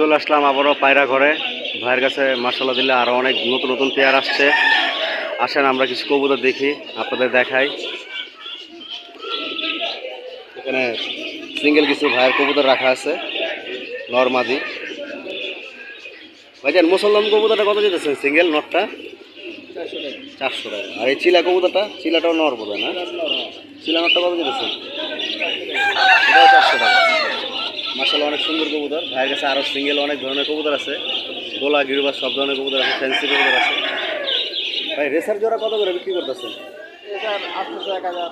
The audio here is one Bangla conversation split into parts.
চলে আসলাম আবারও পায়রা ঘরে। ভাইয়ের কাছে মাশাআল্লাহ দিলে আরও অনেক নতুন নতুন পেয়ার আসছে। আসেন আমরা কিছু কবুতর দেখি, আপনাদের দেখাই। এখানে সিঙ্গেল কিছু ভাইয়ের কবুতর রাখা আছে, নরমাদি। ভাইজান মুসলমান কবুতরটা কত যেতেছেন সিঙ্গেল নটটা? 400 টাকা। আর এই চিলা কবুতরটা, চিলাটাও নর বোধ হয় না? চিলা নটটা কত যেতেছেন? এটাও 400 টাকা। মাশাআল্লাহ অনেক সুন্দর কবুতর। ভাইয়ের কাছে আরও সিঙ্গেল অনেক ধরনের কবুতর আছে, গোলা গিরবাস সব ধরনের কবুতর আছে, ফ্যান্সি কবুতর আছে। ভাই রেসার জোড়া কত করে বিক্রি করতেছেন? 800 1000।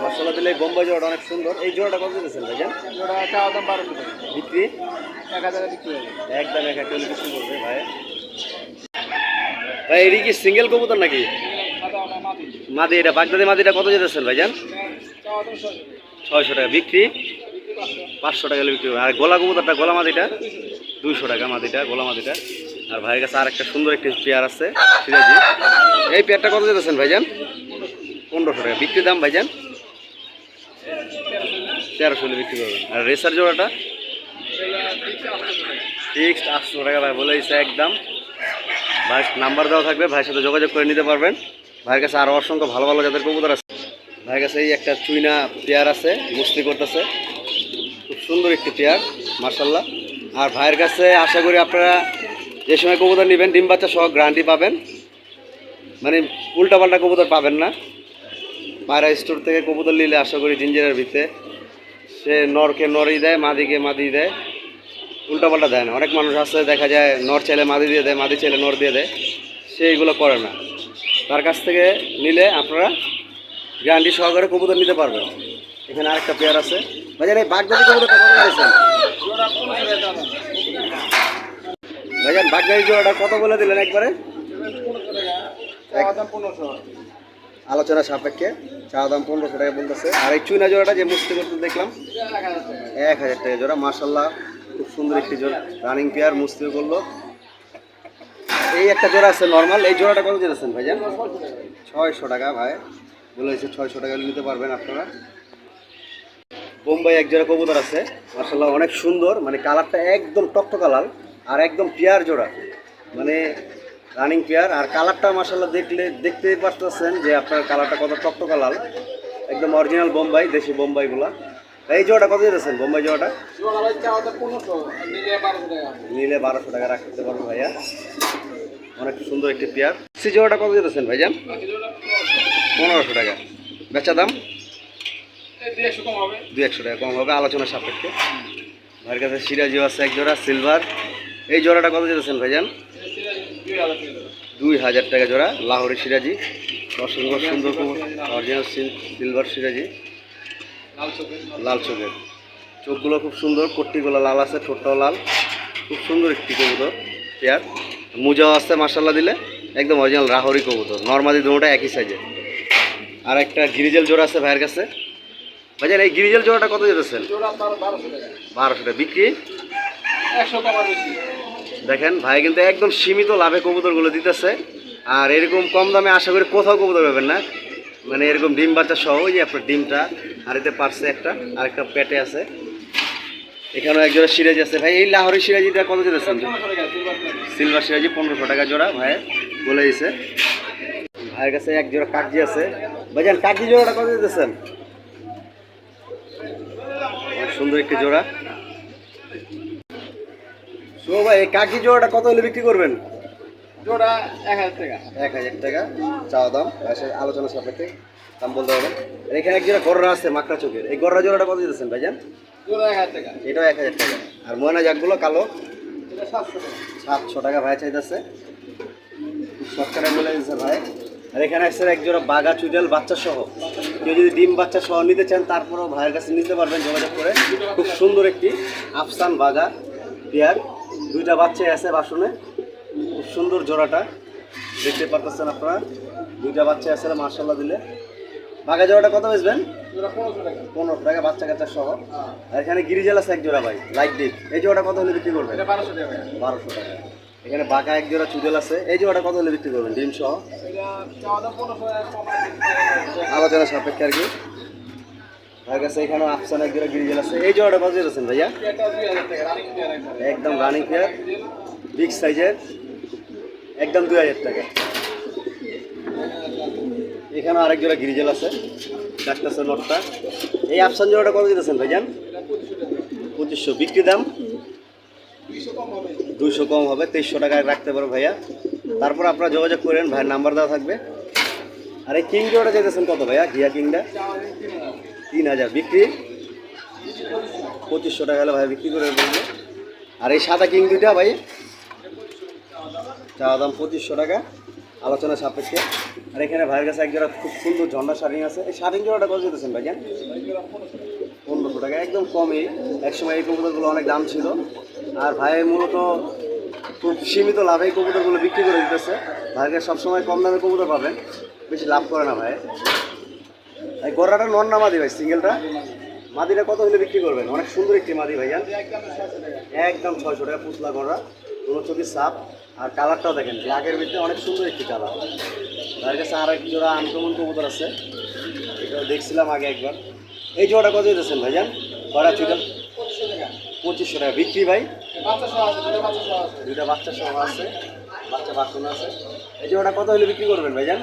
মাশাআল্লাহ দিলে বোম্বাই জোড়াটা অনেক সুন্দর। এই জোড়াটা কত দিতেছেন ভাইজান? জোড়া চাওয়া দাম 1200 টাকা। বিক্রি 1000 বিক্রি হবে। একদম 1000 বিক্রি করবে ভাই। ভাই এটি কি সিঙ্গেল কবুতর নাকি? মাদি। এটা বাগদাদি মাদিটা কত যেতেছেন ভাইজান? চাওয়া দাম 600 টাকা। বিক্রি 500 টাকা বিক্রি হবে। আর গোলা কবুতরটা, গোলা মাদিটা 200 টাকা মাদিটা, গোলা মাদিটা। আর ভাইয়ের কাছে আর একটা সুন্দর একটি পেয়ার আছে সিরাজি। এই পেয়ারটা কত যেতেছেন ভাইজান? 1500 টাকা। বিক্রি দাম ভাইজান 1300 বিক্রি করবেন। আর রেসার জোড়াটা ফিক্সড 800 টাকা ভাই বলে দিচ্ছে একদম। ভাই নাম্বার দেওয়া থাকবে, ভাইয়ের সাথে যোগাযোগ করে নিতে পারবেন। ভাইয়ের কাছে আরও অসংখ্য ভালো ভালো জাতের কবুতর আছে। ভাইয়ের কাছে এই একটা চুইনা পেয়ার আছে, মুস্তি করতেছে, খুব সুন্দর একটি পেয়ার মাশাআল্লাহ। আর ভাইয়ের কাছে আশা করি আপনারা যে সময় কবুতর নেবেন ডিম বাচ্চা সহ গ্যারান্টি পাবেন, মানে উল্টাপাল্টা কবুতর পাবেন না। পায়রা স্টোর থেকে কবুতর নিলে আশা করি জিঞ্জিরের ভিতরে সে নরকে নরই দেয়, মাদিকে মাদি দেয়, উল্টাপাল্টা দেয় না। অনেক মানুষ আছে দেখা যায় নর চাইলে মাদি দিয়ে দেয়, মাদি চাইলে নর দিয়ে দেয়, সে এইগুলো করে না। তার কাছ থেকে নিলে আপনারা গ্যারান্টি সহকারে কবুতর নিতে পারবেন। এখানে আরেকটা পেয়ার আছে ভাইজান। এই বাগদাদি কবুতরটা কত বলেছেন ভাইজান? বাগদাদি জোড়াটা কত বলে দিলেন একবারে? চাওয়া দাম 1500। আলোচনা সাপেক্ষে চাওয়া দাম 1500 টাকা বলতেছে। আর এই চুইনা জোড়াটা যে মুস্তি করতে দেখলাম 1000 টাকা জোড়া। মাশাআল্লাহ খুব সুন্দর একটি জোড়া, রানিং পেয়ার, মুস্তিও করলো। এই একটা জোড়া আছে নর্মাল, এই জোড়াটা কত দিতেছেন ভাইজান? 600 টাকা ভাই বলেছে, 600 টাকা নিতে পারবেন আপনারা। বোম্বাই এক জোড়া কবুতর আছে মাশাআল্লাহ অনেক সুন্দর, মানে কালারটা একদম টকটকা লাল আর একদম পেয়ার জোড়া, মানে রানিং পেয়ার। আর কালারটা মাশাআল্লাহ দেখতেই পারতেছেন যে আপনার কালারটা কত টকটকা লাল, একদম অরিজিনাল বোম্বাই, দেশি বোম্বাইগুলা। এই জোড়াটা কত দিতেছেন বোম্বাই জোড়াটা? জোড়া ভাই চাওয়া দাম 1500, নিলে 1200 টাকা। নিলে 1200 টাকা রাখতে পারবো ভাইয়া। অনেক সুন্দর একটি পেয়ার। সি জোড়াটা কত দিতেছেন ভাইজান? 1500 টাকা। বেচা দাম 200 কম হবে। 200 টাকা কম হবে আলোচনা সাপেক্ষে। ভাইয়ের কাছে সিরাজিও আছে এক জোড়া সিলভার। এই জোড়াটা কত দিতেছেন ভাইজান? 2000 টাকা জোড়া, লাহোরি সিরাজি, অসংখ্য সুন্দর অরিজিনাল সিলভার সিরাজি, লাল চোখের, চোখগুলো খুব সুন্দর, কট্টিগুলো লাল আছে, ঠোঁটটাও লাল, খুব সুন্দর একটি কবুতর পেয়ার। মুজাও আছে মাশাআল্লাহ দিলে, একদম অরিজিনাল লাহোরি কবুতর, নর্মাদি দুটোটা একই সাইজে। আর একটা গিরিজেল জোড়া আছে ভাইয়ের কাছে। ভাইজান এই গিরিজেল জোড়াটা কত যেতেছেন? 1200 টাকা। বিক্রি 100 টাকা বেশি। দেখেন ভাই কিন্তু একদম সীমিত লাভে কবুতরগুলো দিতেছে। আর এরকম কম দামে আশা করি কোথাও কবুতর পাবেন না, মানে এরকম ডিম বাচ্চা সহ। ওই যে আপনার ডিমটা আর এতে পারছে একটা, আর একটা পেটে আছে। এখানেও এক জোড়া সিরাজি আছে ভাই। এই লাহোরি সিরাজিটা কত যেতেছেন? সিলভার সিরাজি 1500 টাকা জোড়া ভাই বলে দিছে। ভাইয়ের কাছে এক জোড়া কাগজি আছে। ভাইজান কাগজি জোড়াটা কত যেতেছেন? সুন্দর একটি জোড়া। শো ভাই এই কাগজি জোড়াটা কত হলে বিক্রি করবেন? জোড়া 1000 টাকা। 1000 টাকা চাওয়া দাম, আলোচনা সাপেক্ষে দাম বলতে হবে। এখানে এক জোড়া গররা আছে মাকড়া চোখের। এই গররা জোড়াটা কত দিতেছেন ভাইজান? জোড়া 1000 টাকা। এটাও 1000 টাকা। আর ময়না জাকগুলো কালো এটা 700 টাকা। 700 টাকা ভাই চাইতেছে, খুব শর্টকাটে বলে দিচ্ছে ভাই। আর এখানে আসছে এক জোড়া বাঘা চুইডাল বাচ্চা সহ। কেউ যদি ডিম বাচ্চা সহ নিতে চান তারপরেও ভাইয়ের কাছে নিতে পারবেন যোগাযোগ করে। খুব সুন্দর একটি আফসান বাঘা পেয়ার, দুইটা বাচ্চাই আছে বাসনে। খুব সুন্দর জোড়াটা দেখতে পারতেছেন আপনারা, দুইটা বাচ্চা আছে মাশাআল্লাহ দিলে। বাঘা জোড়াটা কত বেচবেন? জোড়া 1500 টাকা। 1500 টাকা বাচ্চা কাচ্চা সহ। আর এখানে গিরিজেল আছে এক জোড়া ভাই, লাইট ডিপ। এই জোড়াটা কত হলে বিক্রি করবেন? এটা 1200 টাকা। 1200 টাকা। এখানে বাঘা এক জোড়া চুদেল আছে। এই জোড়াটা কত হলে বিক্রি করবেন ডিম সহ? এটা চাওয়া দাম 1500 টাকা। আলোচনা সাপেক্ষে আর কি। ভাইয়ের কাছে এখানেও আফসান এক জোড়া গ্রিজেল আছে। এই জোড়াটা কত দিয়েছেন ভাইয়া? এটা 2000 টাকা রানিং পেয়ার একবার। একদম রানিং পেয়ার, বিগ সাইজের, একদম 2000 টাকা। এখানে আরেক জোড়া গ্রিজেল আছে, ডাকতেছে নটটা। এই আফসান জোড়াটা কত দিতেছেন ভাইজান? এটা 2500 টাকা। 2500 বিক্রি দাম 200 কম হবে। 200 কম হবে, 2300 টাকায় রাখতে পারো ভাইয়া। তারপর আপনারা যোগাযোগ করেন, ভাইয়ের নাম্বার দেওয়া থাকবে। আর এই কিং জোড়াটা চাইতেছেন কত ভাইয়া? ঘিয়া কিংটা 3000 বিক্রি 2500 টাকা হলে ভাই বিক্রি করে বলবো। আর এই সাদা কিং দুইটা ভাই চাওয়া দাম 2500 টাকা, আলোচনা সাপেক্ষে। আর এখানে ভাইয়ের কাছে এক জোড়া খুব সুন্দর ঝন্ডা শাড়িং আছে। এই শাড়িং জোড়াটা কত দিতেছেন ভাইজান? 1500 টাকা, একদম কমই। একসময় এই কবুতরগুলো অনেক দাম ছিল, আর ভাই মূলত খুব সীমিত লাভে এই কবুতরগুলো বিক্রি করে দিতেছে। ভাইকে সবসময় কম দামে কবুতর পাবেন, বেশি লাভ করে না ভাই। এই গড়াটা নন না মাদি ভাই? সিঙ্গেলটা মাদিটা কত হলে বিক্রি করবেন? অনেক সুন্দর একটি মাদি ভাইজান, একদম 600 টাকা পুতলা গড়া, কোনো চোখের সাপ। আর কালারটাও দেখেন ব্ল্যাকের ভিতরে অনেক সুন্দর একটি কালার। তার কাছে আর এক জোড়া আনকমন কবুতর আছে, এটা দেখছিলাম আগে একবার। এই জোড়াটা কত দিতেছেন ভাইজান? গড়া ছিল 2500 টাকা বিক্রি ভাই। বাচ্চা সহ আছে, দুটো বাচ্চা সহ আছে। দুইটা বাচ্চা সহ আছে, বাচ্চা বাচ্চা আছে। এই জোড়াটা কত হলে বিক্রি করবেন ভাইজান?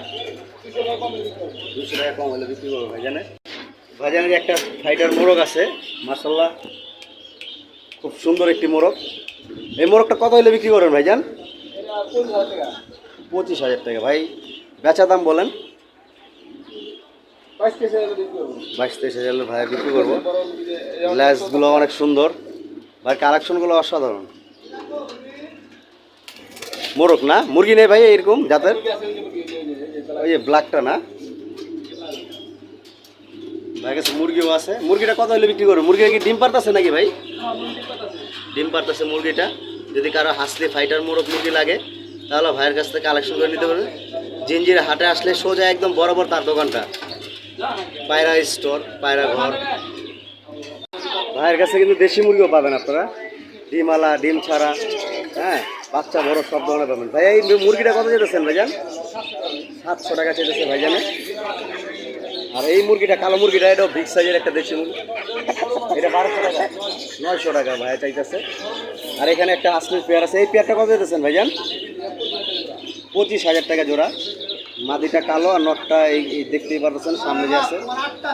200 টাকা কম বিক্রি করবে। 200 টাকা কম হলে বিক্রি করবেন ভাইজানে। ভাইজানের একটা ফাইটার মোরগ আছে, মাশাআল্লাহ খুব সুন্দর একটি মোরগ। এই মোরগটা কত হলে বিক্রি করবেন ভাইজান? এটা 25000 টাকা। 25000 টাকা ভাই। বেচা দাম বলেন? 22,000 বিক্রি করবে। 22-23 ভাই বিক্রি করবো। বড় মিলে লেসগুলো অনেক সুন্দর ভাই, কালেকশনগুলো অসাধারণ। মোরগ না মুরগি নেই ভাই এরকম জাতের? ওই যে ব্ল্যাকটা না ভাই, কাছে মুরগিও আছে। মুরগিটা কত হলে বিক্রি করবো? মুরগিটা কি ডিম পারতেছে নাকি ভাই? ডিম পারতেছে মুরগিটা। যদি কারো হাসলি ফাইটার মোরগ মুরগি লাগে তাহলে ভাইয়ের কাছ থেকে কালেকশন করে নিতে পারবে। জিঞ্জির হাটে আসলে সোজা একদম বরাবর তার দোকানটা, পায়রা স্টোর, পায়রা ঘর। ভাইয়ের কাছে কিন্তু দেশি মুরগিও পাবেন আপনারা, ডিমওয়ালা, ডিম ছাড়া, হ্যাঁ, বাচ্চা বড় সব ধরনের পাবেন। ভাই এই মুরগিটা কত যেতেছেন ভাইজান? 700 টাকা চেয়েছে ভাইজানে। আর এই মুরগিটা, কালো মুরগিটা, এটাও বিগ সাইজের একটা দেশি মুরগি, এটা 1200 টাকা, 900 টাকা ভাইয়া চাইতেছে। আর এখানে একটা হাসলির পেয়ার আছে, এই পেয়ারটা কত যেতেছেন ভাইজান? 25,000 টাকা জোড়া। মাদিটা কালো আর নটটা এই দেখতেই পারতেছেন সামনে যে আছে,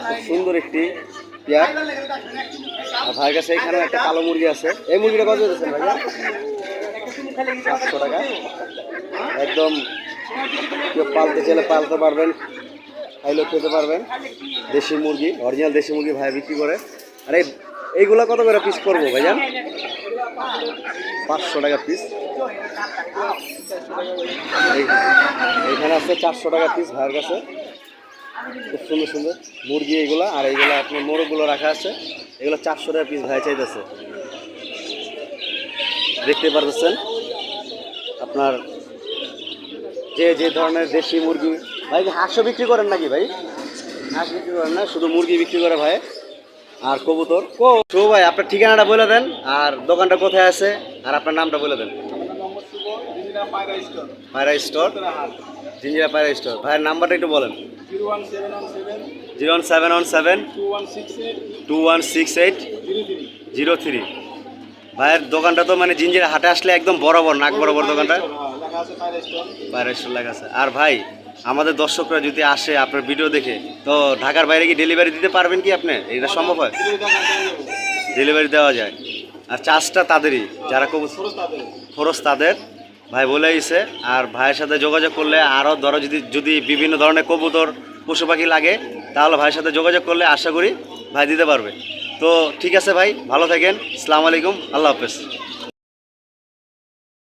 খুব সুন্দর একটি পেয়ার। আর ভাইয়ের কাছে এখানে একটা কালো মুরগি আছে। এই মুরগিটা কত দিতেছেন ভাইয়া? 700 টাকা। একদম কেউ পালতে চাইলে পালতে পারবেন, খাইলেও খেতে পারবেন। দেশি মুরগি, অরিজিনাল দেশি মুরগি ভাই বিক্রি করে। আর এইগুলো কত করে পিস করবো ভাইজান? 500 টাকা পিস। এইখানে আছে 400 টাকা পিস ভাইয়ের কাছে। খুব সুন্দর সুন্দর মুরগি এইগুলা। আর এইগুলো আপনার মোরগগুলো রাখা আছে, এগুলো 400 টাকা পিস ভাই চাইতেছে। দেখতে পারতেছেন আপনার যে যে ধরনের দেশি মুরগি। ভাই হাঁসও বিক্রি করেন নাকি ভাই? হাঁস বিক্রি করেন না, শুধু মুরগি বিক্রি করে ভাই, আর কবুতর। তো ভাই আপনার ঠিকানাটা বলে দেন, আর দোকানটা কোথায় আছে, আর আপনার নামটা বলে দেন। পায়রা স্টোর, জিঞ্জিরা পায়রা স্টোর। ভাইয়ের নাম্বারটা একটু বলেন। 01717 2168 03। ভাইয়ের দোকানটা তো মানে জিঞ্জিরা হাটে আসলে একদম বরাবর, নাক বরাবর দোকানটা, পায়রা স্টোর লেখা আছে। আর ভাই আমাদের দর্শকরা যদি আসে আপনার ভিডিও দেখে, তো ঢাকার বাইরে কি ডেলিভারি দিতে পারবেন কি আপনি? এটা সম্ভব হয়? ডেলিভারি দেওয়া যায়। আর চার্জটা তাদেরই, যারা খরচ তাদের, ভাই বলে দিয়েছে। আর ভাইয়ের সাথে যোগাযোগ করলে আরও ধরো যদি বিভিন্ন ধরনের কবুতর, পশু পাখি লাগে, তাহলে ভাইয়ের সাথে যোগাযোগ করলে আশা করি ভাই দিতে পারবে। তো ঠিক আছে ভাই, ভালো থাকেন। আসসালামু আলাইকুম, আল্লাহ হাফেজ।